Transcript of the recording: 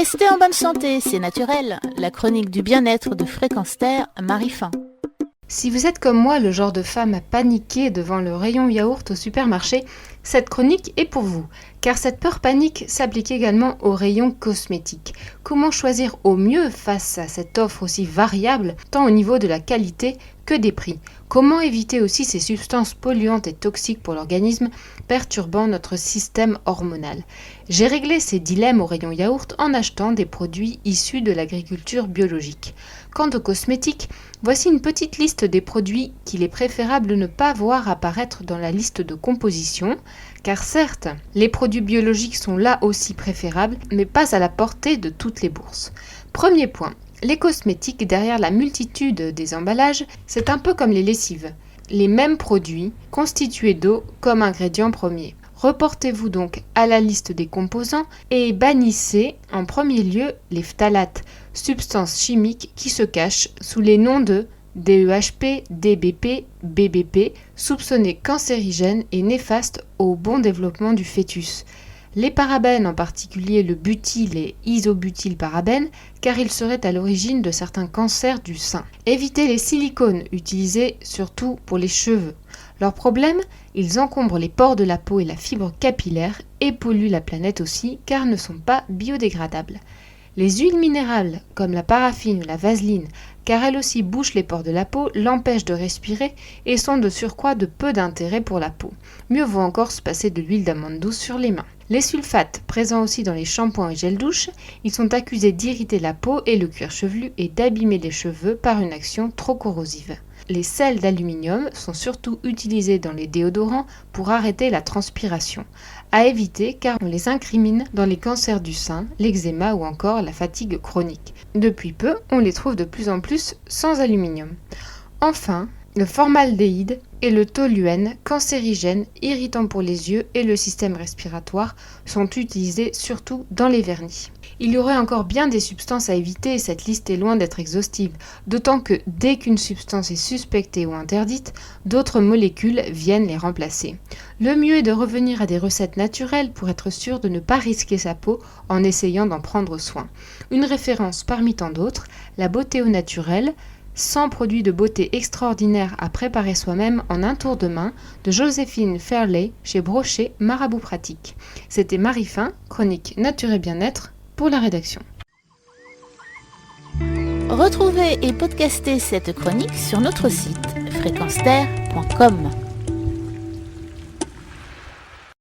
Restez en bonne santé, c'est naturel. La chronique du bien-être de Fréquence Terre, Marie Fin. Si vous êtes comme moi le genre de femme à paniquer devant le rayon yaourt au supermarché, cette chronique est pour vous, car cette peur panique s'applique également au rayon cosmétique. Comment choisir au mieux face à cette offre aussi variable, tant au niveau de la qualité que des prix? Comment éviter aussi ces substances polluantes et toxiques pour l'organisme, perturbant notre système hormonal? J'ai réglé ces dilemmes au rayon yaourt en achetant des produits issus de l'agriculture biologique. Quant aux cosmétiques, voici une petite liste des produits qu'il est préférable de ne pas voir apparaître dans la liste de composition, car certes, les produits biologiques sont là aussi préférables, mais pas à la portée de toutes les bourses. Premier point, les cosmétiques derrière la multitude des emballages, c'est un peu comme les lessives. Les mêmes produits constitués d'eau comme ingrédient premier. Reportez-vous donc à la liste des composants et bannissez en premier lieu les phtalates, substances chimiques qui se cachent sous les noms de DEHP, DBP, BBP, soupçonnés cancérigènes et néfastes au bon développement du fœtus. Les parabènes, en particulier le butyl et isobutylparabènes, car ils seraient à l'origine de certains cancers du sein. Évitez les silicones, utilisés surtout pour les cheveux. Leur problème, ils encombrent les pores de la peau et la fibre capillaire et polluent la planète aussi, car ne sont pas biodégradables. Les huiles minérales, comme la paraffine ou la vaseline, car elles aussi bouchent les pores de la peau, l'empêchent de respirer et sont de surcroît de peu d'intérêt pour la peau. Mieux vaut encore se passer de l'huile d'amande douce sur les mains. Les sulfates, présents aussi dans les shampoings et gels douche, ils sont accusés d'irriter la peau et le cuir chevelu et d'abîmer les cheveux par une action trop corrosive. Les sels d'aluminium sont surtout utilisés dans les déodorants pour arrêter la transpiration. À éviter car on les incrimine dans les cancers du sein, l'eczéma ou encore la fatigue chronique. Depuis peu, on les trouve de plus en plus sans aluminium. Enfin, le formaldéhyde et le toluène, cancérigènes, irritants pour les yeux et le système respiratoire, sont utilisés surtout dans les vernis. Il y aurait encore bien des substances à éviter et cette liste est loin d'être exhaustive, d'autant que dès qu'une substance est suspectée ou interdite, d'autres molécules viennent les remplacer. Le mieux est de revenir à des recettes naturelles pour être sûr de ne pas risquer sa peau en essayant d'en prendre soin. Une référence parmi tant d'autres, la beauté au naturel, 100 produits de beauté extraordinaires à préparer soi-même en un tour de main de Joséphine Fairley chez Brochet Marabout Pratique. C'était Marie Fin, chronique Nature et Bien-être pour la rédaction. Retrouvez et podcastez cette chronique sur notre site fréquenceterre.com.